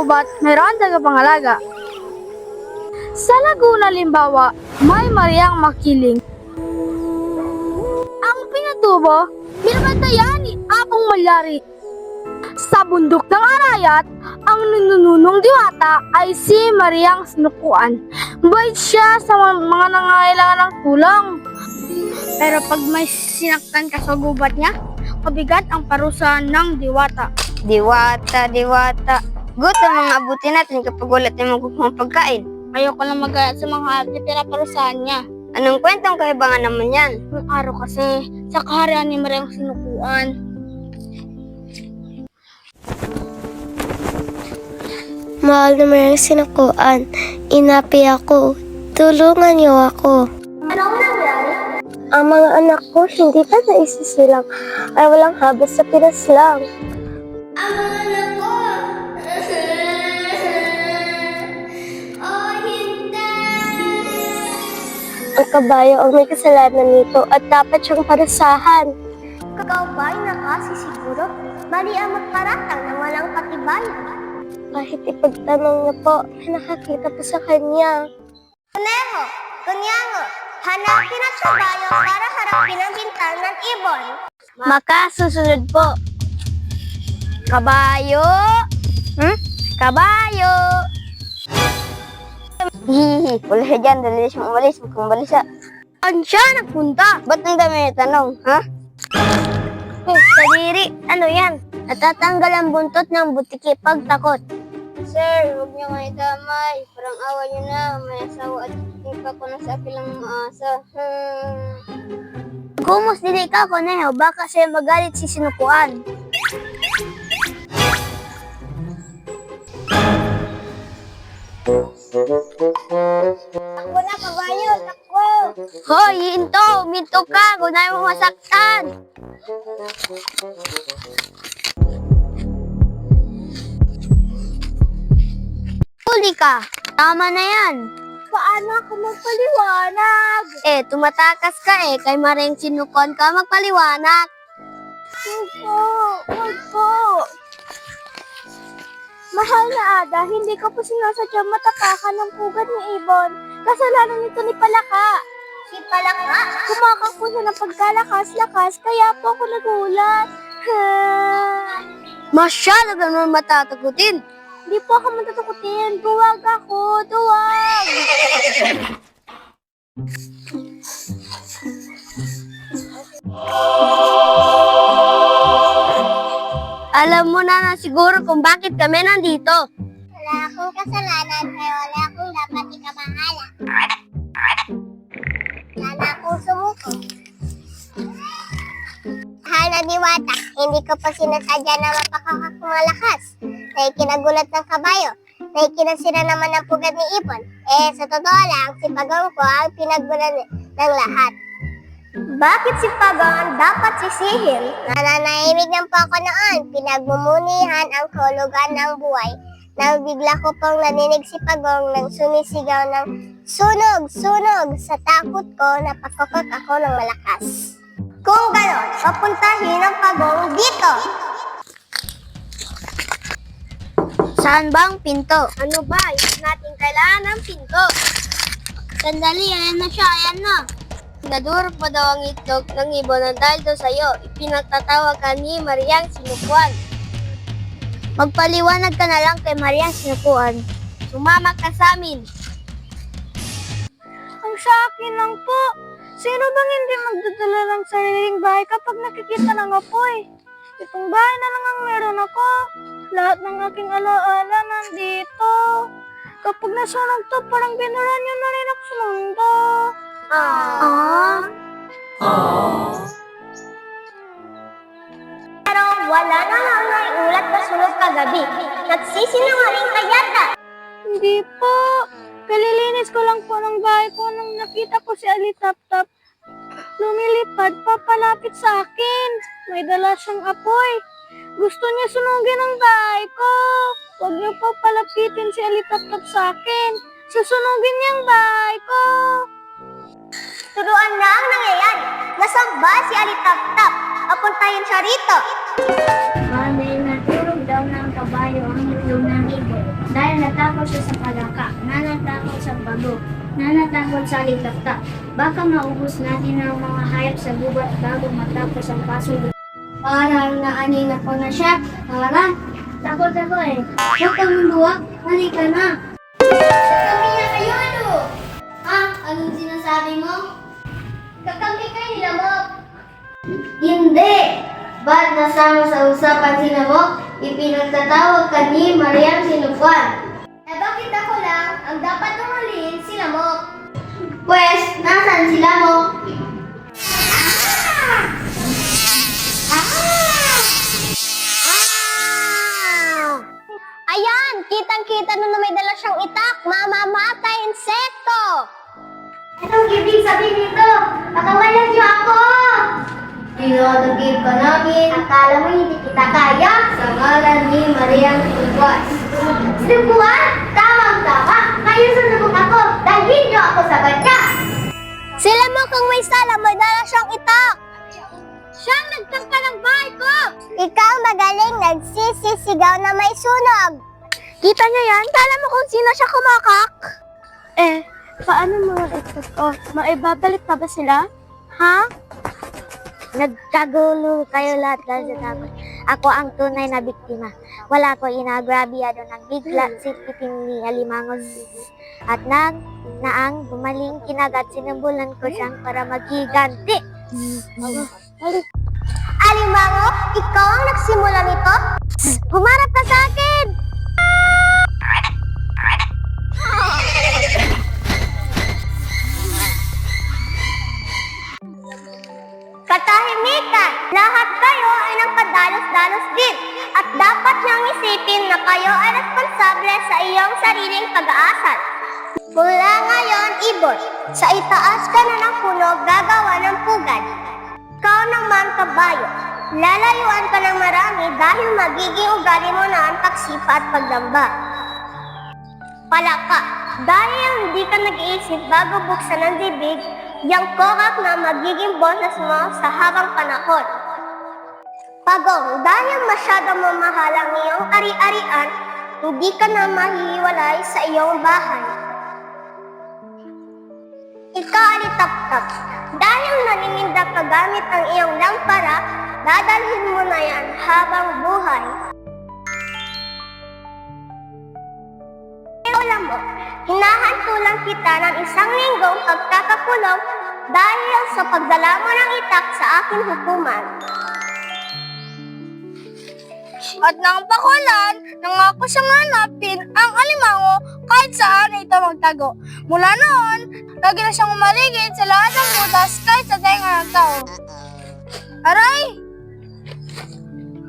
gubat, mayroon tagapangalaga. Sa Laguna, limbawa, may Mariang Makiling. Ang pinatubo, binabantayan ni Apong Malyari. Sa bundok ng Arayat, ang nununong diwata ay si Mariang Sinukuan. Bait siya sa mga nangangailangan ng tulong. Pero pag may sinaktan ka sa gubat niya, mabigat ang parusa ng diwata. Diwata, diwata. Gutom ang abutin natin kapag wala tayong magkukuhang pagkain. Ayoko lang magayat sa mga hayop na pinaparusahan niya. Anong kwentong kaibangan naman yan? Noong araw kasi, sa kaharian ni Mariang Sinukuan. Mahal na Mariang Sinukuan, inapi ako. Tulungan niyo ako. Ano ang nangyari? Ang mga anak ko hindi pa naisisilang ay walang habas sa Pinas lang. Ang anak ko! Oh, hindi! Ang kabayo ang may kasalanan nito at dapat siyang parusahan. Ikaw ba'y nakasisiguro? Mali ang magparatang na walang katibayan. Kahit ipagtanong niya po, ay nakakita po sa kanya. Kuneho, kunyango, hanapin at kabayo para harapin ang bintang ng ibon. Makasusunod po. Kabayo! Kabayo! Hihihi, wala siya dyan. Dali siyang umalis. Mukhang balisa. Saan siya nagpunta? Ba't ang dami na tanong, ha? Kadiri, ano yan? Natatanggal ang buntot ng butiki pag takot. Sir, huwag niyo nga itamay. Parang awa niyo na. May asawa at hindi pa ko nasa apilang maasa. Gumos dili ka, Kuneho, baka siya magalit si Sinukuan. Takbo na, kabayo! Takbo! Hoy, hinto! Minto ka! Kunay mo masaktan! Huli ka! Tama na yan! Paano ako magpaliwanag? Tumatakas ka kay Mariang Sinukuan ka magpaliwanag. Huwag po! Mahal na Ada, hindi ko po sinasadyang matapakan ng pugad ni Ibon. Kasalanan nito ni Palaka. Si Palaka? Kumakak po siya ng pagkalakas-lakas, kaya po ako nagulat. Masyado ka naman matatakutin. Hindi po ako matatakutin. Duwag ako, duwag! Alam mo na siguro kung bakit kami nandito. Wala akong kasalanan, kaya wala akong dapat ikabahala. Wala na akong sumuko. Mahal na diwata, hindi ko pa sinasadya na mapakakakmalakas. Na ikinagulat ng kabayo, na ikinasira naman ng pugad ni Ibon. Sa totoo lang, si Pagong ko ang pinagmulan ng lahat. Bakit si Pagong dapat sisihin? Nananahimik lang po ako noon. Pinagmumunihan ang kahulugan ng buhay. Nang bigla ko pong naninig si Pagong nang sumisigaw ng sunog, sunog. Sa takot ko, napakokot ako ng malakas. Kung gano'n, papuntahin ang Pagong dito. Saan bang pinto? Ano ba? Hindi natin kailangan ng pinto. Sandali, ayan na siya, ayan na. Nadurog pa daw ang itlog ng ibon at dahil daw sa'yo, ipinagtatawag ka ni Mariang Sinukuan. Magpaliwanag ka na lang kay Mariang Sinukuan. Sumama ka sa amin. Ang sa akin lang po. Sino bang hindi magdadala ng sariling bahay kapag nakikita ng apoy? Itong bahay na lang ang meron ako. Lahat ng aking alaala nandito. Kapag nasunog to, parang binuran niyo na rin ako sa mundo. Pero wala na lang naiulat na sunog kagabi. Nagsisinungaling ka yata. Hindi po. Kalilinis ko lang po ng bahay ko nang nakita ko si Alitaptap. Lumilipad papalapit sa akin. May dala siyang apoy. Gusto niya sunugin ang bahay ko. Huwag niyo po palapitin si Alitaptap sa akin. Susunugin niya ang bahay ko. Turuan na ang nangyayari. Nasaan ba si Alitaptap? Papuntahin siya rito. Bale, natulog daw ng kabayo ang itlog ng ibon. Nanatakot siya sa palaka, nanatakot sa bago, nanatakot sa litakta. Baka maubos natin ang mga hayop sa gubat bago matapos ang pasulit. Parang naaning na po na siya. Tara, takot ako eh. Huwag kang luluwag, halika na. Kami na kayo ano? Anong sinasabi mo? Kakampi kayo nila mo. Hindi! Ba't nasama sa usapan sila mo? Ipinagtatawag ka ni Mariang Sinukuan. Bakit ako lang ang dapat tungulin sila mo? Pwes, nasaan sila mo? Ayan! Kitang-kita na may dala siyang itak. Mamamatay, insekto! Anong ibig sabihin nito? Pakawalan niyo ako! Dinodogib ka namin. Akala mo hindi kita kaya? Sa ngalan ni Mariang Sinukuan. Sinukuan? Tamang-tama! Ngayon sunubok ako. Dalhin niyo ako sa banya! Sila mo kung may sala, may dala siyang itak. Siyang nagtangka ng bahay ko! Ikaw magaling nagsisisigaw na may sunog. Kita niyo yan? Kala mo kung sino siya kumakak? Paano mga itlog ko? Maibabalik pa ba sila? Ha? Nagkagulo kayo lahat dahil sa takot. Ako ang tunay na biktima. Wala ko inagrabyado ng bigla si Piting ni Alimango at naang gumaling kinagat sinumbulan ko siyang para maghiganti. Alimango, ikaw ang nagsimula nito? Humarap ka sa akin! Katahimikan! Lahat kayo ay nagpadalos-dalos din at dapat niyang isipin na kayo ay responsable sa iyong sariling pag-aasal. Mula ngayon, Ibon, sa itaas ka na ng puno gagawa ng pugad. Ikaw naman, kabayo, lalayuan ka ng marami dahil magiging ugali mo na ang pagsipa at pagdamba. Palaka, dahil hindi ka nag-iisip bago buksan ang bibig, yang kokak na magiging boses mo sa habang panahon. Pagong, dahil masyadong mamahal ang iyong ari-arian, hindi ka na mahihiwalay sa iyong bahay. Ikaalitap-tap, dahil nanininda ka gamit ang iyong lampara, dadalhin mo na yan habang buhay. Alam mo, hinahantulan kita ng 1 linggong pagkakakulong dahil sa pagdala mo ng itak sa aking hukuman. At nang pakulan, nangako siyang hanapin ang alimango kahit saan ito magtago. Mula noon, lagi na siyang umaligid sa lahat ng butas kahit sa tenga ng tao. Aray!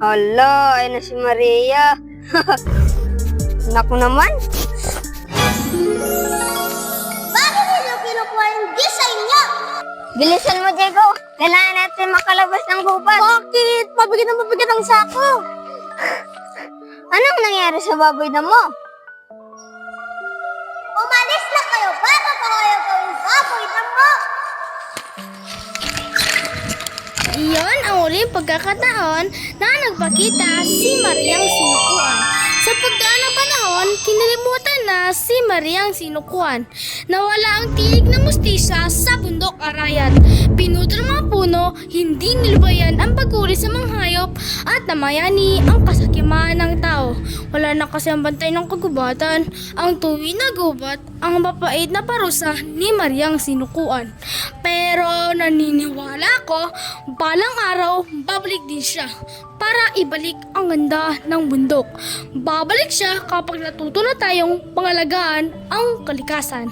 Hala, ay na si Maria. Naku naman. Bakit niyo kinukuha yung sa inyo? Bilisan mo, Diego. Kailangan natin makalabas ng gubat. Bakit? Mabigat ang sako. Anong nangyari sa baboy na mo? Umalis na kayo bago pa kayo gawing baboy na mo! Iyon ang uling pagkakataon na nagpakita si Mariang Sinukuan. Sa pagdaan ng panahon, kinalimutan na si Mariang Sinukuan. Nawala ang tinig ng mustisya sa bundok Arayat. Pinutol mga puno, hindi nilubayan ang paguri sa mga hayop at namayani ang kasakiman ng tao. Wala na kasi ang bantay ng kagubatan. Ang tuwi na gubat, ang mapait na parusa ni Mariang Sinukuan. Pero naniniwala ko, balang araw, babalik din siya para ibalik ang ganda ng bundok. Babalik siya kapag natuto na tayong pangalagaan ang kalikasan.